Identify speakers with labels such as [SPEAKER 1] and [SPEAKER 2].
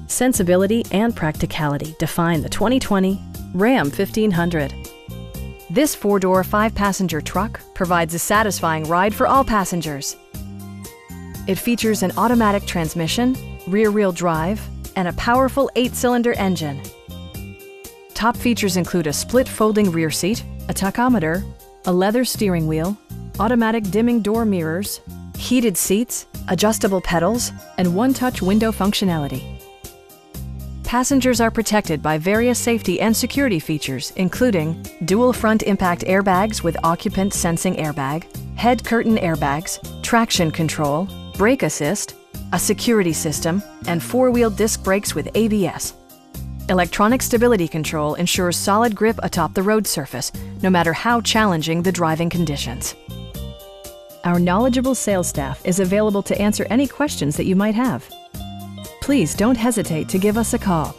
[SPEAKER 1] Sensibility and practicality define the 2020 Ram 1500. This four-door, five-passenger truck provides a satisfying ride for all passengers. It features an automatic transmission, rear-wheel drive, and a powerful 8-cylinder engine. Top features include a split folding rear seat, a tachometer, a leather steering wheel, automatic dimming door mirrors, heated seats, adjustable pedals, and one-touch window functionality. Passengers are protected by various safety and security features, including dual front impact airbags with occupant sensing airbag, head curtain airbags, traction control, brake assist, a security system, and four-wheel disc brakes with ABS. Electronic stability control ensures solid grip atop the road surface, no matter how challenging the driving conditions. Our knowledgeable sales staff is available to answer any questions that you might have. Please don't hesitate to give us a call.